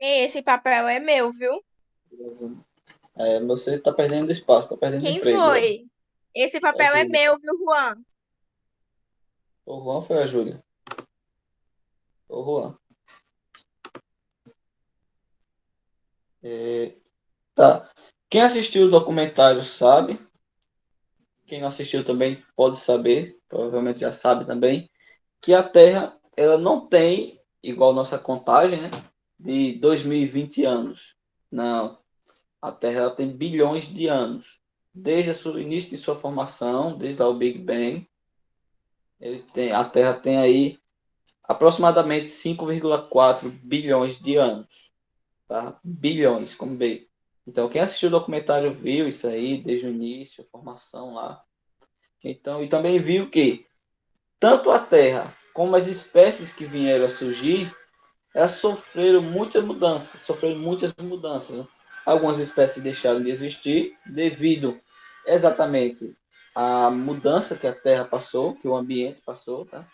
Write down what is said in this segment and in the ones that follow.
Esse papel é meu, viu? Você está perdendo espaço, está perdendo Quem emprego. foi? Esse É a papel é Júlia. meu, viu, Juan? O Juan foi a Júlia. O Juan. É, tá. Quem assistiu o documentário sabe. Quem não assistiu também pode saber, provavelmente já sabe também, que a Terra ela não tem, igual nossa contagem, né, de 2020 anos. Não. A Terra ela tem bilhões de anos. Desde o início de sua formação, desde lá o Big Bang, a Terra tem aí aproximadamente 5,4 bilhões de anos. Tá? Bilhões, com B. Então, quem assistiu o documentário viu isso aí desde o início, a formação lá. Então, e também viu que tanto a Terra como as espécies que vieram a surgir, elas sofreram muitas mudanças. Né? Algumas espécies deixaram de existir devido exatamente à mudança que a Terra passou, que o ambiente passou, tá?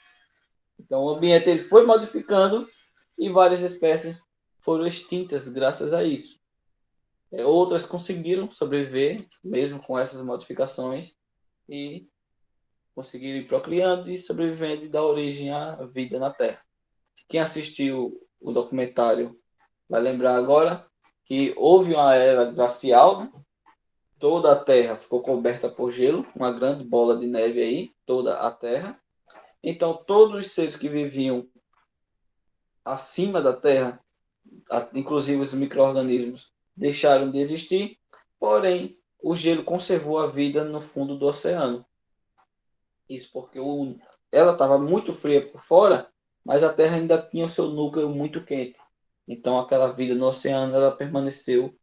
Então o ambiente ele foi modificando e várias espécies foram extintas graças a isso. Outras conseguiram sobreviver mesmo com essas modificações e conseguiram ir procriando e sobrevivendo e dar origem à vida na Terra. Quem assistiu o documentário vai lembrar agora que houve uma era glacial, né? Toda a Terra ficou coberta por gelo, uma grande bola de neve aí, toda a Terra. Então todos os seres que viviam acima da Terra, inclusive os micro-organismos, deixaram de existir, porém o gelo conservou a vida no fundo do oceano. Isso porque ela estava muito fria por fora, mas a Terra ainda tinha o seu núcleo muito quente. Então aquela vida no oceano ela permaneceu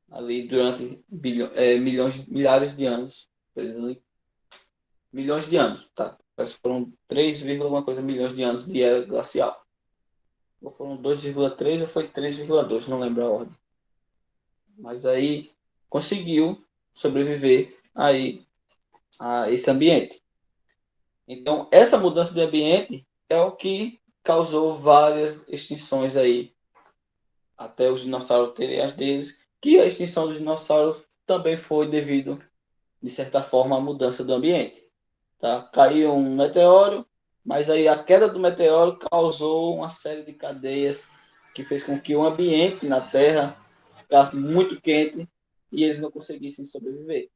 ali durante milhões, milhares de anos. Milhões de anos, tá? Parece que foram 3, alguma coisa milhões de anos de era glacial. Ou foram 2,3 ou foi 3,2, não lembro a ordem. Mas aí conseguiu sobreviver aí a esse ambiente. Então, essa mudança de ambiente é o que causou várias extinções aí, até os dinossauros terem as deles, que a extinção dos dinossauros também foi devido, de certa forma, à mudança do ambiente. Tá? Caiu um meteoro, mas aí a queda do meteoro causou uma série de cadeias que fez com que o ambiente na Terra ficasse muito quente e eles não conseguissem sobreviver.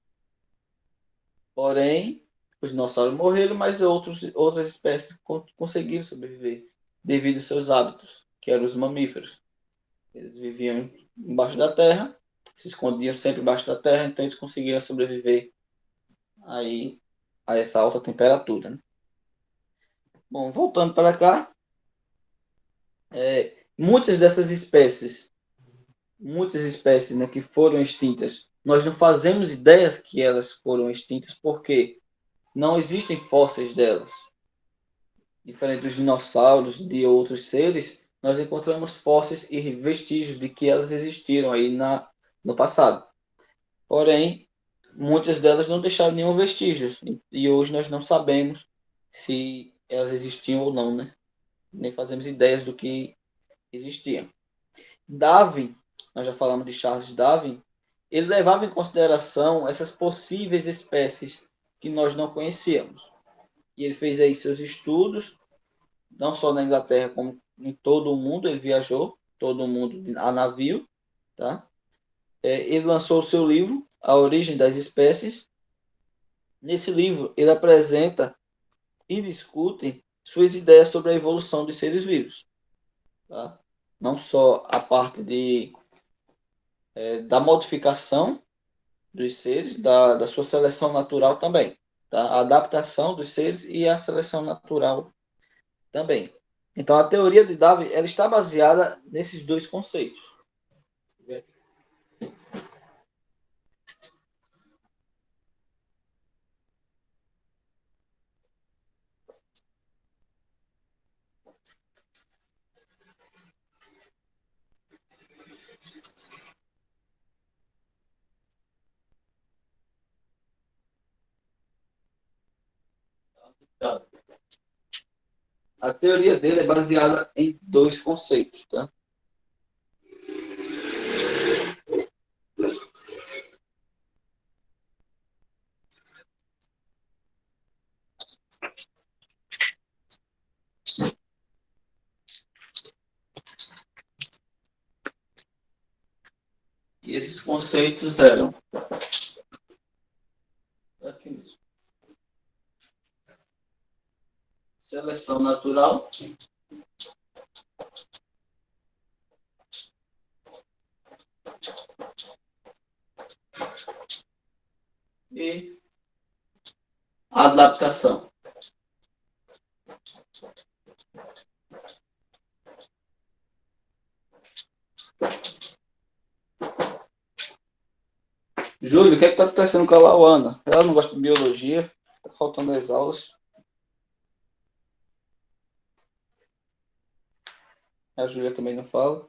Porém, os dinossauros morreram, mas outras espécies conseguiram sobreviver devido aos seus hábitos, que eram os mamíferos. Eles viviam embaixo da terra, se escondiam sempre embaixo da terra, então eles conseguiram sobreviver aí a essa alta temperatura. Né? Bom, voltando para cá, muitas dessas espécies, né, que foram extintas, nós não fazemos ideias que elas foram extintas porque não existem fósseis delas. Diferente dos dinossauros, de outros seres, nós encontramos fósseis e vestígios de que elas existiram aí no passado. Porém, muitas delas não deixaram nenhum vestígio e hoje nós não sabemos se elas existiam ou não, né? Nem fazemos ideias do que existiam. Darwin, nós já falamos de Charles Darwin, ele levava em consideração essas possíveis espécies que nós não conhecíamos. E ele fez aí seus estudos não só na Inglaterra, como em todo o mundo, ele viajou, todo o mundo a navio, tá? Ele lançou o seu livro, A Origem das Espécies. Nesse livro, ele apresenta e discute suas ideias sobre a evolução dos seres vivos, tá? Não só a parte da modificação dos seres, da sua seleção natural também, tá? A adaptação dos seres e a seleção natural também. Então, a teoria de Darwin ela está baseada nesses dois conceitos. A teoria dele é baseada em dois conceitos. Tá? E esses conceitos eram aqui mesmo. Seleção natural, e adaptação. Júlio, o que é que está acontecendo com a Lauana? Ela não gosta de biologia, está faltando as aulas. A Júlia também não fala.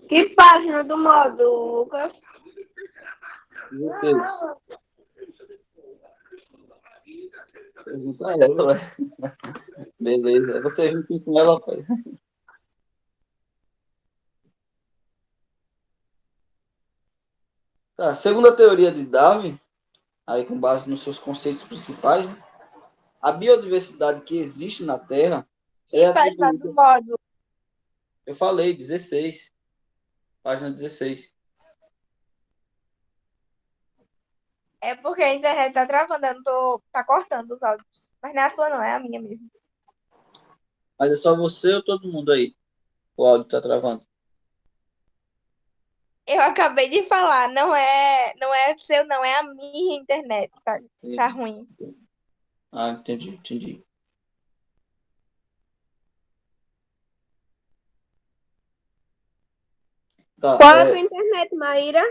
Que página do módulo, Lucas? Pergunta a ela, né? Beleza, você junto com ela, pai. Tá, segundo a teoria de Darwin, aí com base nos seus conceitos principais, né, a biodiversidade que existe na Terra é Que página do atribuída. módulo? Eu falei, 16. Página 16. É porque a internet tá travando, eu não tô. Tá cortando os áudios. Mas não é a sua, não, é a minha mesmo. Mas é só você ou todo mundo aí? O áudio tá travando. Eu acabei de falar, não é seu, não, é a minha internet, tá ruim. Ah, entendi. Tá, Qual é a tua internet, Maíra?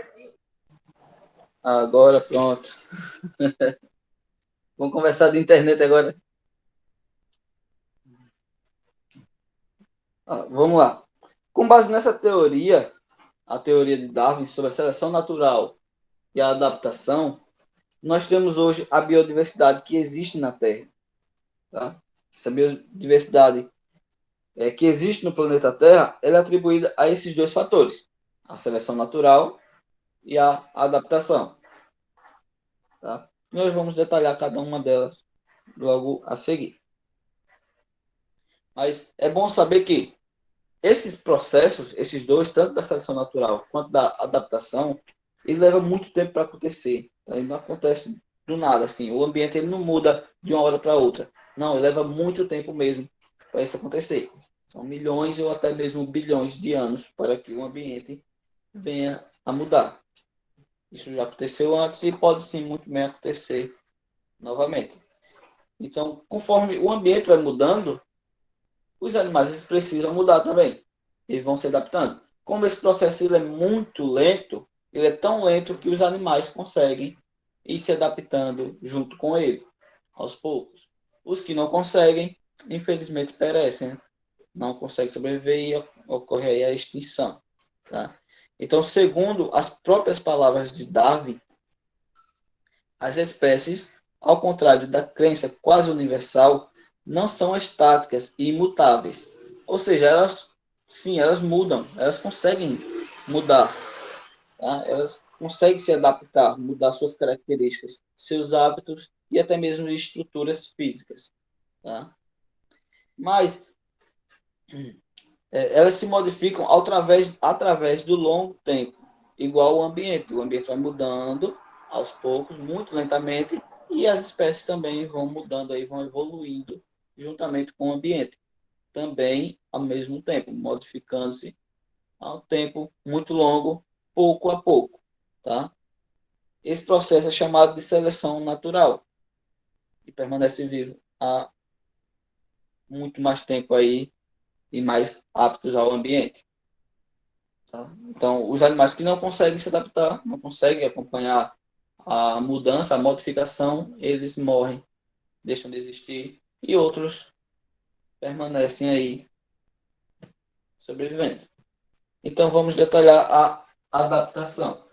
agora pronto. Vamos conversar de internet agora. Vamos lá. Com base nessa teoria, a teoria de Darwin sobre a seleção natural e a adaptação, nós temos hoje a biodiversidade que existe na Terra. Tá? Essa biodiversidade que existe no planeta Terra, ela é atribuída a esses dois fatores, a seleção natural e a adaptação. Tá? Nós vamos detalhar cada uma delas logo a seguir. Mas é bom saber que esses processos, esses dois, tanto da seleção natural quanto da adaptação, ele leva muito tempo para acontecer. Tá? Ele não acontece do nada, assim. O ambiente ele não muda de uma hora para outra. Não, ele leva muito tempo mesmo para isso acontecer. São milhões ou até mesmo bilhões de anos para que o ambiente venha a mudar. Isso já aconteceu antes e pode sim muito bem acontecer novamente. Então, conforme o ambiente vai mudando, os animais eles precisam mudar também. Eles vão se adaptando. Como esse processo ele é muito lento, ele é tão lento que os animais conseguem ir se adaptando junto com ele, aos poucos. Os que não conseguem, infelizmente, perecem. Né? Não conseguem sobreviver e ocorre aí a extinção. Tá? Então, segundo as próprias palavras de Darwin, as espécies, ao contrário da crença quase universal, não são estáticas e imutáveis. Ou seja, elas, sim, elas mudam, elas conseguem mudar, tá? Elas conseguem se adaptar, mudar suas características, seus hábitos e até mesmo estruturas físicas. Tá? Mas elas se modificam através do longo tempo, igual o ambiente. O ambiente vai mudando aos poucos, muito lentamente, e as espécies também vão mudando, aí, vão evoluindo juntamente com o ambiente, também ao mesmo tempo, modificando-se ao tempo muito longo, pouco a pouco. Tá? Esse processo é chamado de seleção natural e permanece vivo há muito mais tempo aí e mais aptos ao ambiente. Tá? Então, os animais que não conseguem se adaptar, não conseguem acompanhar a mudança, a modificação, eles morrem, deixam de existir, e outros permanecem aí sobrevivendo. Então, vamos detalhar a adaptação.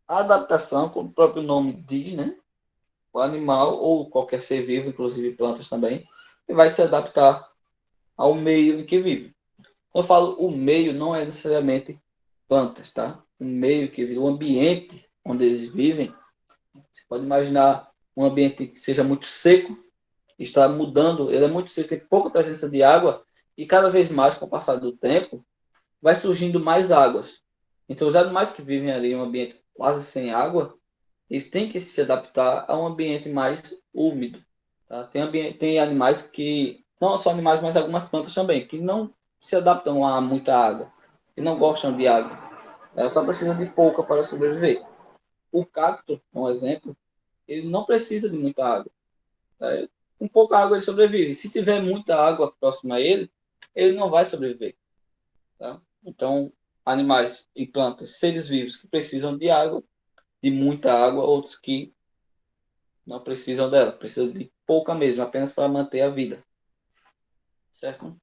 A adaptação, como o próprio nome diz, né? O animal ou qualquer ser vivo, inclusive plantas também, vai se adaptar ao meio em que vive. Quando eu falo o meio, não é necessariamente plantas, tá? O meio que o ambiente onde eles vivem, você pode imaginar um ambiente que seja muito seco, está mudando, ele é muito seco, tem pouca presença de água, e cada vez mais, com o passar do tempo, vai surgindo mais águas. Então, os animais que vivem ali em um ambiente quase sem água, eles têm que se adaptar a um ambiente mais úmido. Tá? Tem animais que, não só animais, mas algumas plantas também, que não se adaptam a muita água, que não gostam de água. Ela só precisa de pouca para sobreviver. O cacto, um exemplo, ele não precisa de muita água. Tá? Com pouca água ele sobrevive. Se tiver muita água próxima a ele, ele não vai sobreviver. Tá? Então, animais e plantas, seres vivos que precisam de água, de muita água, outros que não precisam dela, precisam de pouca mesmo, apenas para manter a vida. Certo?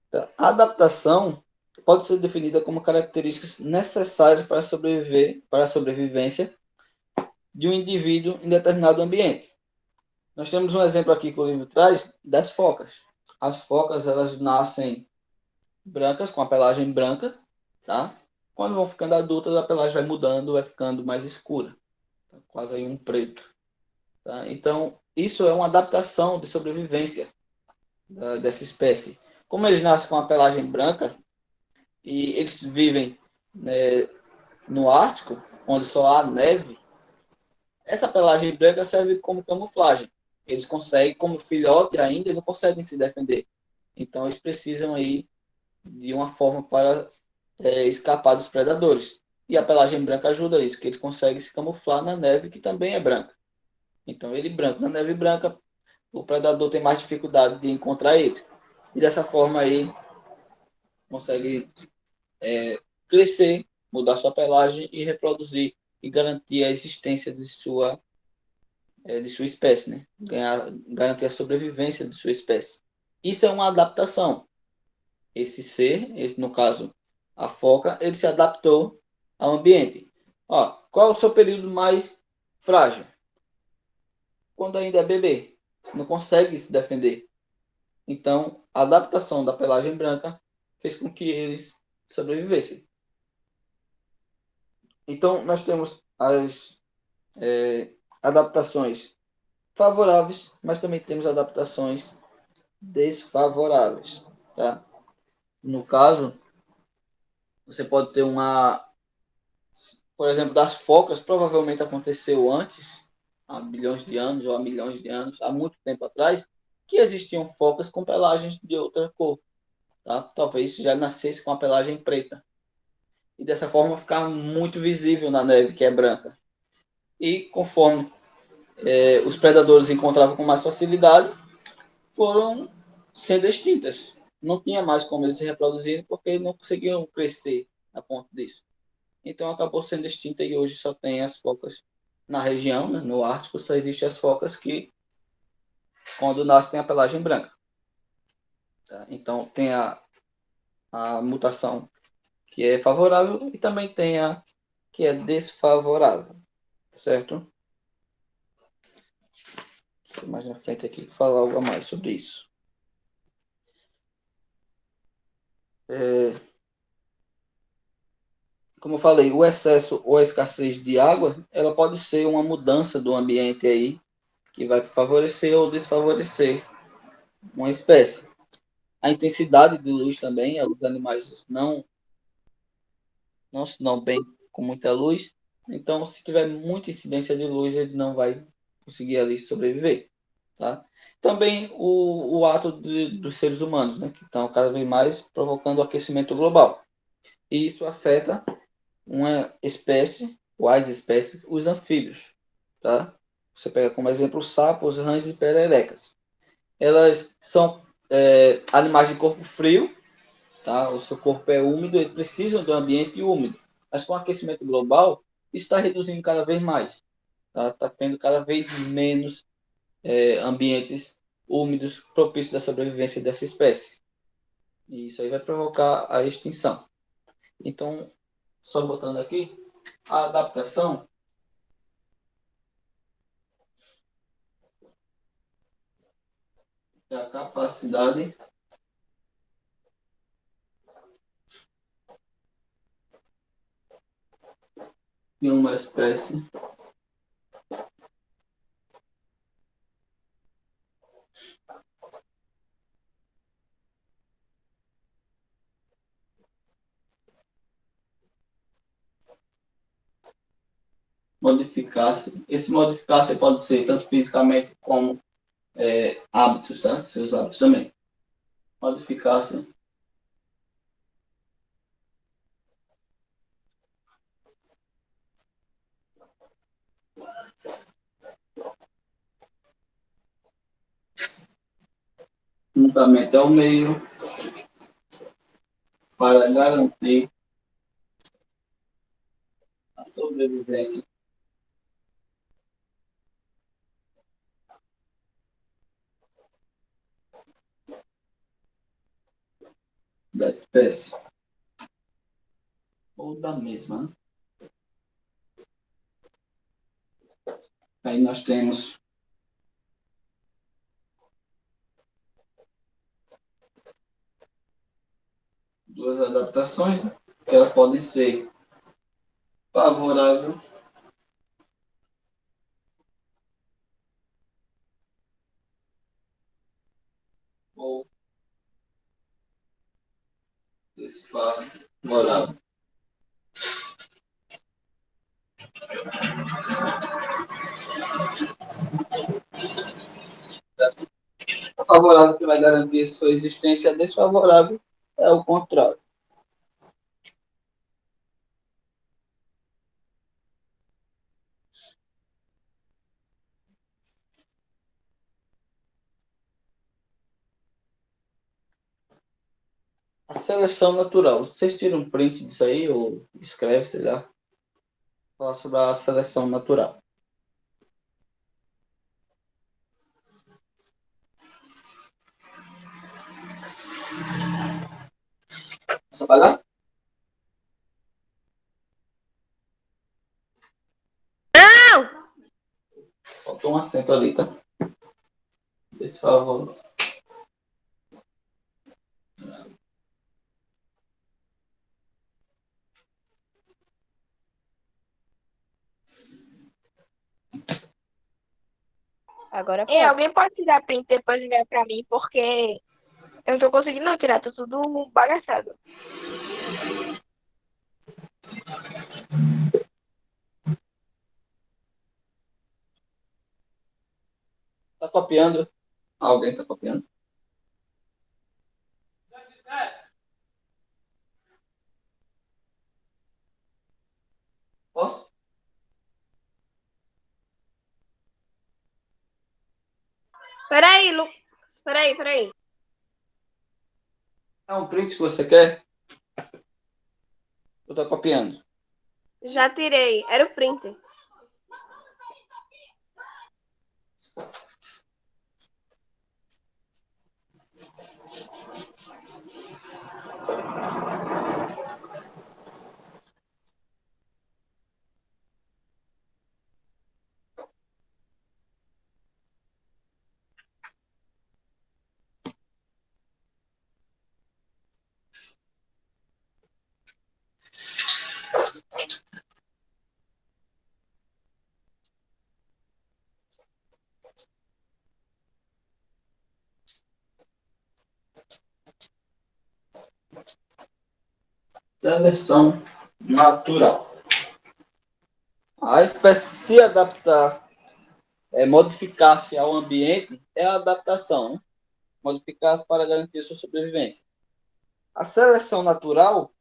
Então, a adaptação pode ser definida como características necessárias para a sobrevivência de um indivíduo em determinado ambiente. Nós temos um exemplo aqui que o livro traz das focas. As focas, elas nascem brancas, com a pelagem branca, tá? Quando vão ficando adultas, a pelagem vai mudando, vai ficando mais escura, tá? Quase aí um preto. Tá? Então, isso é uma adaptação de sobrevivência dessa espécie. Como eles nascem com a pelagem branca e eles vivem, né, no Ártico, onde só há neve, essa pelagem branca serve como camuflagem. Eles conseguem, como filhote ainda, não conseguem se defender. Então, eles precisam aí de uma forma para escapar dos predadores. E a pelagem branca ajuda isso, que eles conseguem se camuflar na neve, que também é branca. Então, ele branco na neve branca, o predador tem mais dificuldade de encontrar ele. E dessa forma aí, consegue crescer, mudar sua pelagem e reproduzir e garantir a existência de sua espécie, né? Garantir a sobrevivência de sua espécie. Isso é uma adaptação. Esse ser, no caso a foca, ele se adaptou ao ambiente. Ó, qual é o seu período mais frágil? Quando ainda é bebê, você não consegue se defender. Então, a adaptação da pelagem branca fez com que eles sobrevivessem. Então, nós temos as adaptações favoráveis, mas também temos adaptações desfavoráveis. Tá? No caso, você pode ter por exemplo, das focas, provavelmente aconteceu antes, há bilhões de anos ou há milhões de anos, há muito tempo atrás, que existiam focas com pelagens de outra cor. Tá? Talvez já nascesse com a pelagem preta. E dessa forma ficar muito visível na neve, que é branca. E conforme os predadores encontravam com mais facilidade, foram sendo extintas. Não tinha mais como eles se reproduzirem, porque não conseguiam crescer a ponto disso. Então acabou sendo extinta e hoje só tem as focas na região, né, no Ártico, só existem as focas que, quando nascem, tem a pelagem branca. Tá? Então tem a mutação que é favorável e também tem a que é desfavorável, certo? Mais na frente aqui falar algo a mais sobre isso. Como eu falei, o excesso ou a escassez de água, ela pode ser uma mudança do ambiente aí, que vai favorecer ou desfavorecer uma espécie. A intensidade de luz também, os animais não se dão bem com muita luz, então se tiver muita incidência de luz, ele não vai conseguir ali sobreviver. Tá? Também o ato dos seres humanos, né, que estão cada vez mais provocando o aquecimento global. E isso afeta uma espécie, ou as espécies, os anfíbios. Tá? Você pega como exemplo os sapos, rãs e pererecas. Elas são animais de corpo frio, tá? O seu corpo é úmido, eles precisam do ambiente úmido. Mas com o aquecimento global, isso está reduzindo cada vez mais. Tá tendo cada vez menos ambientes úmidos propícios à sobrevivência dessa espécie. E isso aí vai provocar a extinção. Então, só botando aqui, a adaptação é a capacidade de uma espécie modificar-se. Esse modificar-se pode ser tanto fisicamente como hábitos, tá? Seus hábitos também. Modificar-se juntamente ao meio para garantir a sobrevivência da espécie ou da mesma, né? Aí nós temos duas adaptações, né? Que elas podem ser favorável ou desfavorável. A favorável que vai garantir sua existência, a desfavorável é o contrário. A seleção natural. Vocês tiram um print disso aí ou escreve, sei lá. Falar sobre a seleção natural. Posso apagar? Não! Faltou um acento ali, tá? Desfavorável. Agora Ei, pode. alguém pode tirar print e depois enviar pra mim, porque eu não tô conseguindo não tirar, tá tudo bagaçado. Tá copiando? Alguém tá copiando? Posso? Peraí, Lu. Peraí. É um print que você quer? Eu tô copiando. Já tirei. Era o printer. Seleção natural. A espécie se adaptar, modificar-se ao ambiente, é a adaptação, né? Modificar-se para garantir sua sobrevivência. A seleção natural,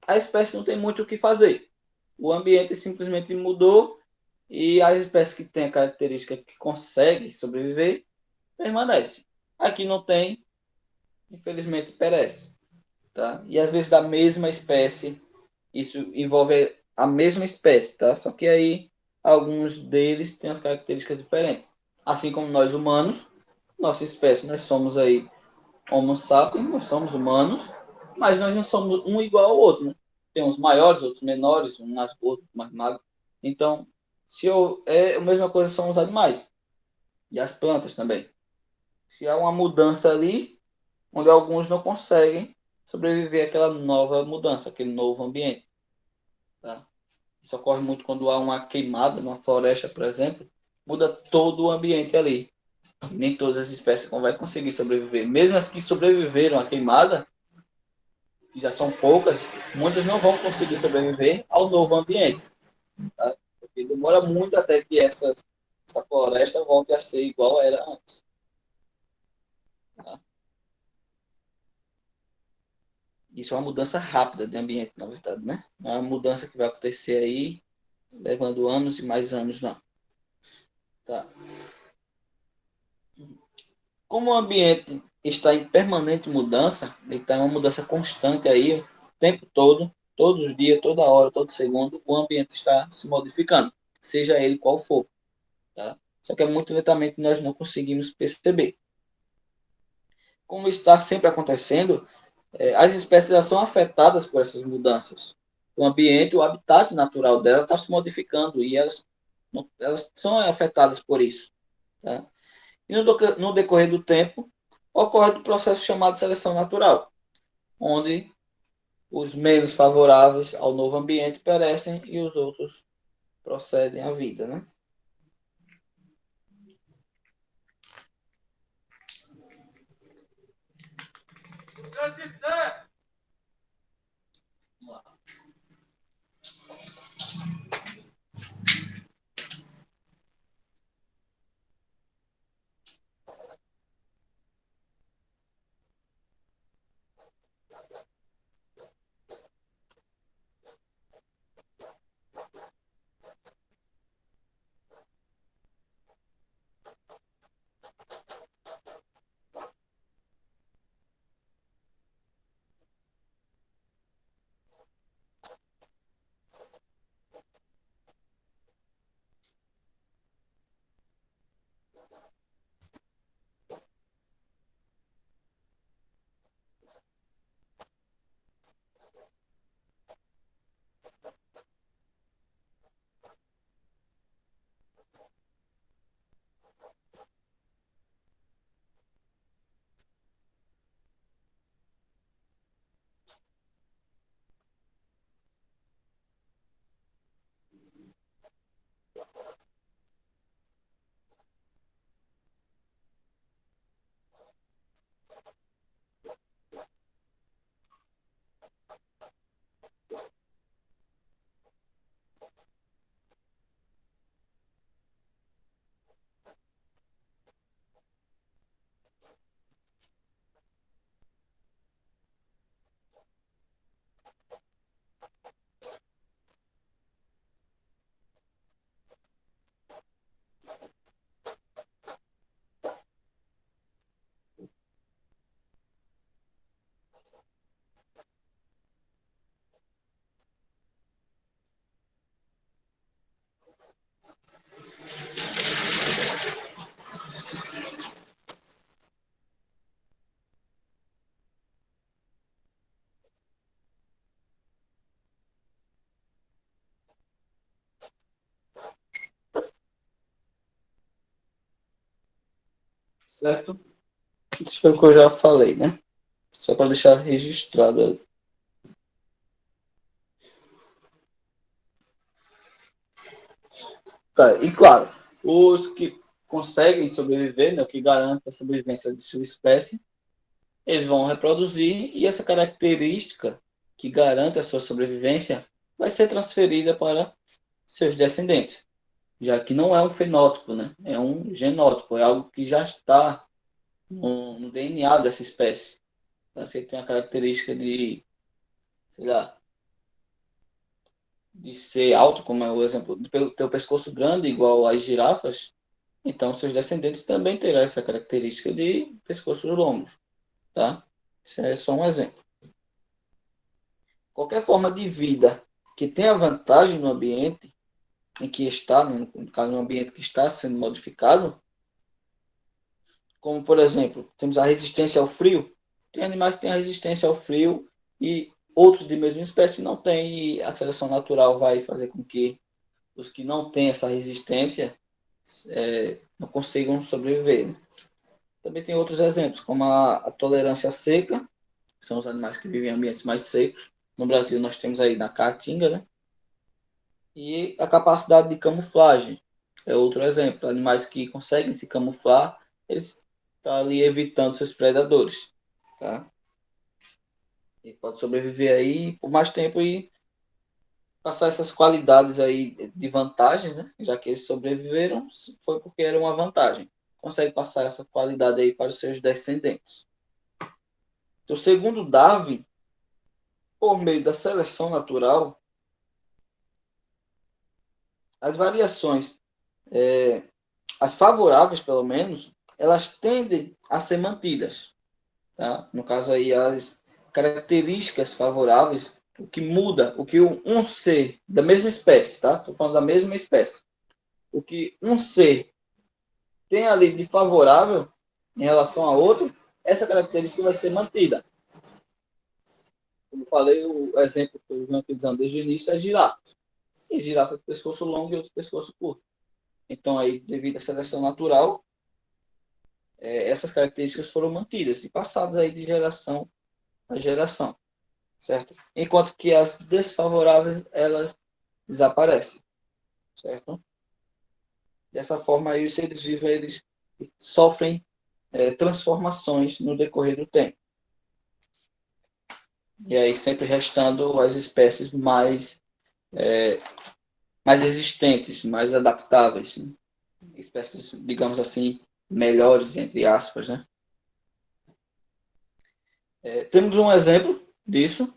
a espécie não tem muito o que fazer. O ambiente simplesmente mudou e as espécies que têm a característica que conseguem sobreviver, permanecem. Aqui não tem, infelizmente perece. Tá? E às vezes da mesma espécie, isso envolve a mesma espécie, tá? Só que aí alguns deles têm as características diferentes. Assim como nós humanos, nossa espécie, nós somos aí Homo sapiens, nós somos humanos, mas nós não somos um igual ao outro, né? Tem uns maiores, outros menores, um mais gordo, mais magro. Então, é a mesma coisa são os animais e as plantas também. Se há uma mudança ali, onde alguns não conseguem sobreviver àquela nova mudança, aquele novo ambiente, tá? Isso ocorre muito quando há uma queimada numa floresta, por exemplo, muda todo o ambiente ali. Nem todas as espécies vão conseguir sobreviver. Mesmo as que sobreviveram à queimada, que já são poucas, muitas não vão conseguir sobreviver ao novo ambiente. Tá? Porque demora muito até que essa floresta volte a ser igual era antes. Tá? Isso é uma mudança rápida de ambiente, na verdade, né? Não é uma mudança que vai acontecer aí, levando anos e mais anos, não. Tá? Como o ambiente está em permanente mudança, ele está em uma mudança constante aí, o tempo todo, todos os dias, toda hora, todo segundo, o ambiente está se modificando, seja ele qual for. Tá? Só que é muito lentamente nós não conseguimos perceber. Como está sempre acontecendo, as espécies já são afetadas por essas mudanças. O ambiente, o habitat natural dela está se modificando e elas são afetadas por isso. Tá? E no decorrer do tempo, ocorre o processo chamado seleção natural, onde os menos favoráveis ao novo ambiente perecem e os outros procedem à vida, né? Certo? Isso foi o que eu já falei, né? Só para deixar registrado. Tá, e claro, os que conseguem sobreviver, né, que garantem a sobrevivência de sua espécie, eles vão reproduzir e essa característica que garante a sua sobrevivência vai ser transferida para seus descendentes, já que não é um fenótipo, né? É um genótipo, é algo que já está no DNA dessa espécie. Então, você tem a característica de, sei lá, de ser alto, como é o exemplo, de ter o pescoço grande, igual às girafas, então seus descendentes também terão essa característica de pescoços longos, tá? Isso é só um exemplo. Qualquer forma de vida que tenha vantagem no ambiente em que está, né, no caso, no ambiente que está sendo modificado, como, por exemplo, temos a resistência ao frio. Tem animais que têm a resistência ao frio e outros de mesma espécie não têm, e a seleção natural vai fazer com que os que não têm essa resistência não consigam sobreviver. Né? Também tem outros exemplos, como a tolerância à seca, que são os animais que vivem em ambientes mais secos. No Brasil, nós temos aí na caatinga, né? E a capacidade de camuflagem é outro exemplo. Animais que conseguem se camuflar, eles estão ali evitando seus predadores, tá? E pode sobreviver aí por mais tempo e passar essas qualidades aí de vantagens, né? Já que eles sobreviveram, foi porque era uma vantagem. Consegue passar essa qualidade aí para os seus descendentes. Então, segundo Darwin, por meio da seleção natural, as variações, as favoráveis pelo menos, elas tendem a ser mantidas. Tá? No caso aí, as características favoráveis, o que muda, o que um ser da mesma espécie, tá? Estou falando da mesma espécie. O que um ser tem ali de favorável em relação a outro, essa característica vai ser mantida. Como eu falei, o exemplo que eu venho utilizando desde o início é girafa. E girafa de pescoço longo e outro pescoço curto. Então, aí, devido à seleção natural, essas características foram mantidas e passadas aí de geração a geração, certo? Enquanto que as desfavoráveis, elas desaparecem, certo? Dessa forma, aí, os seres vivos, eles sofrem transformações no decorrer do tempo. E aí sempre restando as espécies mais existentes, mais adaptáveis, né? Espécies, digamos assim, melhores, entre aspas, né? Temos um exemplo disso,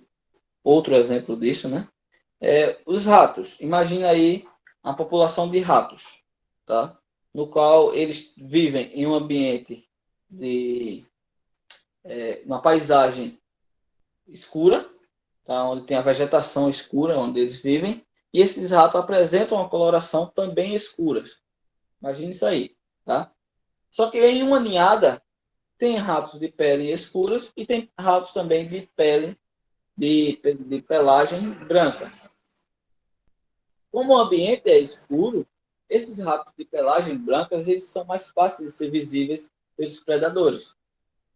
outro exemplo disso, né? Os ratos. Imagina aí a população de ratos, tá? No qual eles vivem em um ambiente uma paisagem escura, tá? Onde tem a vegetação escura, onde eles vivem, e esses ratos apresentam uma coloração também escura. Imagine isso aí, tá? Só que em uma ninhada tem ratos de pele escuras e tem ratos também de pele de pelagem branca. Como o ambiente é escuro, esses ratos de pelagem branca eles são mais fáceis de ser visíveis pelos predadores.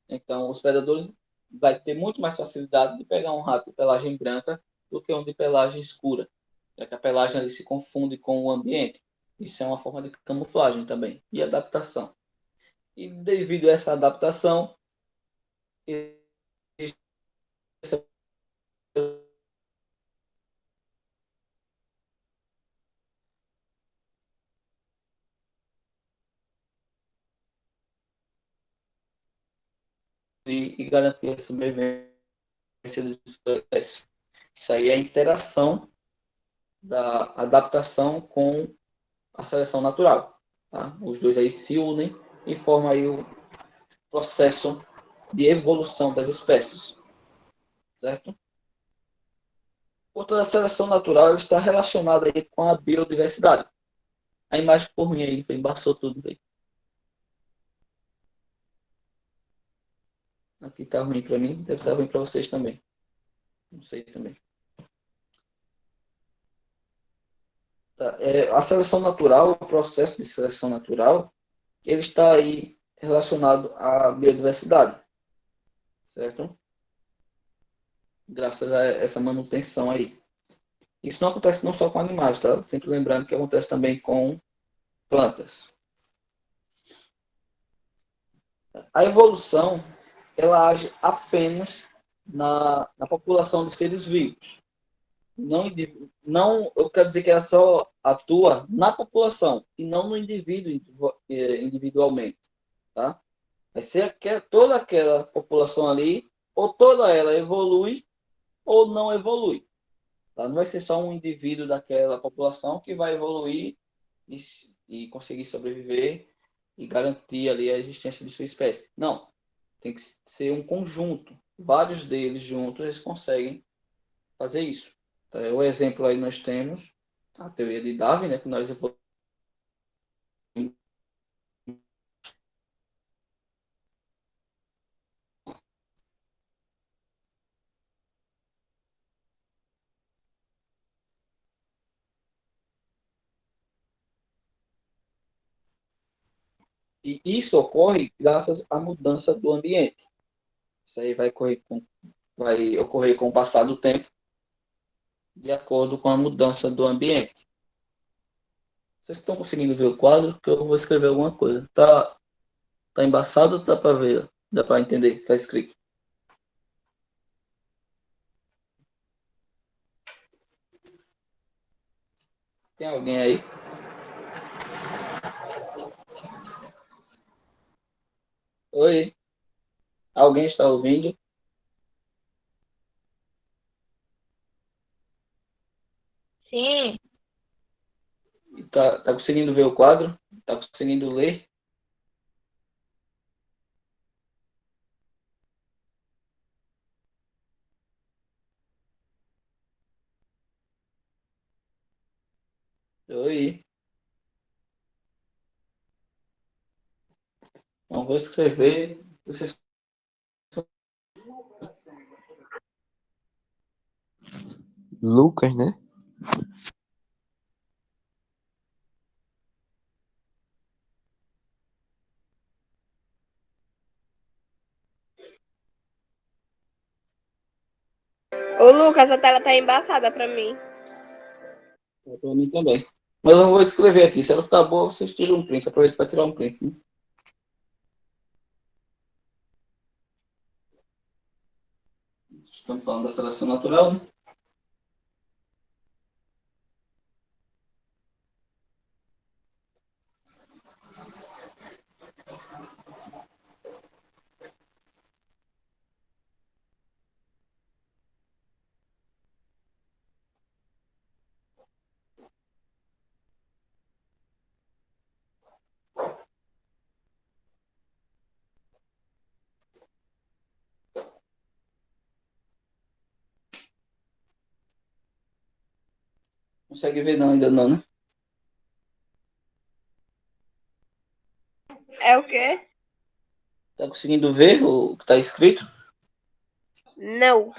Então, os predadores vai ter muito mais facilidade de pegar um rato de pelagem branca do que um de pelagem escura, já que a pelagem ali se confunde com o ambiente. Isso é uma forma de camuflagem também e adaptação. E devido a essa adaptação, e garantir a sobrevivência dos espécies. Isso aí é a interação da adaptação com a seleção natural. Tá? Os dois aí se unem e formam aí o processo de evolução das espécies. Certo? Portanto, a seleção natural ela está relacionada aí com a biodiversidade. A imagem ficou ruim aí, embaçou tudo. Véio. Aqui está ruim para mim, deve estar ruim para vocês também. Não sei também. Tá. A seleção natural, o processo de seleção natural, ele está aí relacionado à biodiversidade, certo? Graças a essa manutenção aí. Isso não acontece não só com animais, tá? Sempre lembrando que acontece também com plantas. A evolução, ela age apenas na população de seres vivos. Não, eu quero dizer que ela só atua na população e não no indivíduo individualmente, tá? Vai ser toda aquela população ali, ou toda ela evolui ou não evolui. Tá? Não vai ser só um indivíduo daquela população que vai evoluir e conseguir sobreviver e garantir ali a existência de sua espécie. Não. Tem que ser um conjunto. Vários deles juntos eles conseguem fazer isso. Tá? O exemplo aí nós temos a teoria de Darwin, né, que nós evoluímos. E isso ocorre graças à mudança do ambiente. Isso aí vai ocorrer com o passar do tempo, de acordo com a mudança do ambiente. Vocês estão conseguindo ver o quadro? Que eu vou escrever alguma coisa. Tá embaçado ou dá pra ver? Dá pra entender o que tá escrito? Tem alguém aí? Oi? Alguém está ouvindo? Sim, Tá conseguindo ver o quadro? Tá conseguindo ler? Oi? Não vou escrever. Vocês... Lucas, né? Ô, Lucas, a tela tá embaçada pra mim. Para mim também. Mas eu vou escrever aqui. Se ela ficar boa, vocês tiram um print. Aproveita para tirar um print. Né? Estamos falando da seleção natural, né? Consegue ver não, ainda não, né? É o quê? Tá conseguindo ver o que está escrito? Não.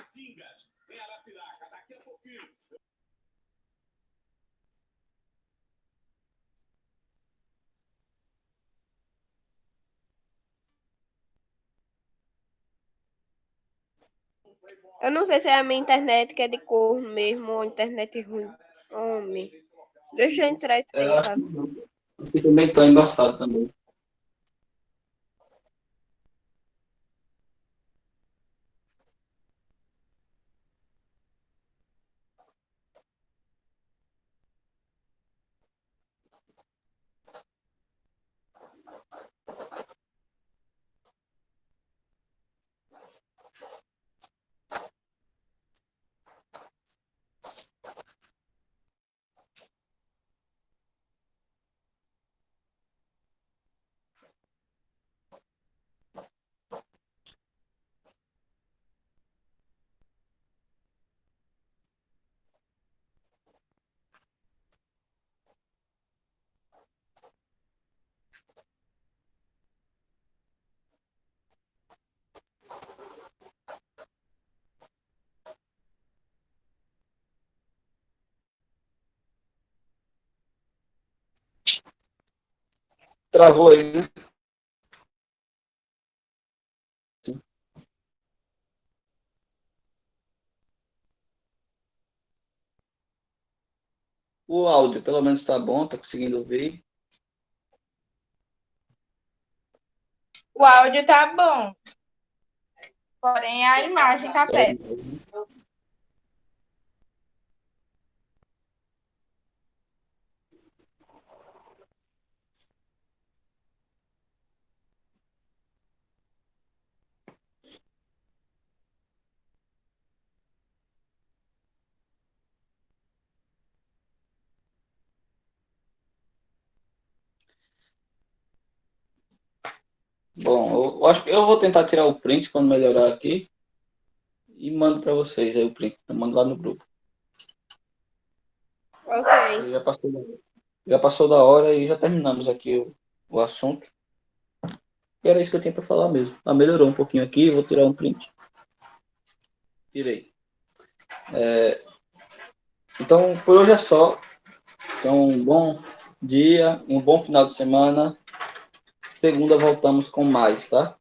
Eu não sei se é a minha internet que é de cor mesmo ou internet ruim. Homem. Deixa eu entrar isso Eu aí, acho tá? que não. Aqui também está embaçado também. Travou aí, né? O áudio, pelo menos está bom, tá conseguindo ouvir. o áudio tá bom, porém a imagem tá É, péssima. bom, eu acho que eu vou tentar tirar o print quando melhorar aqui e mando para vocês aí o print. Eu mando lá no grupo. Ok. Já passou da hora e já terminamos aqui o assunto. E era isso que eu tinha para falar mesmo. Ah, melhorou um pouquinho aqui, vou tirar um print. Tirei. Então, por hoje é só. Então, um bom dia, um bom final de semana. Segunda voltamos com mais, tá?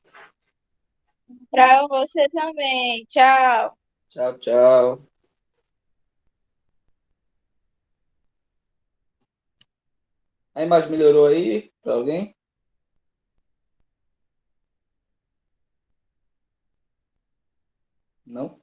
Pra você também. Tchau. Tchau, tchau. A imagem melhorou aí para alguém? Não?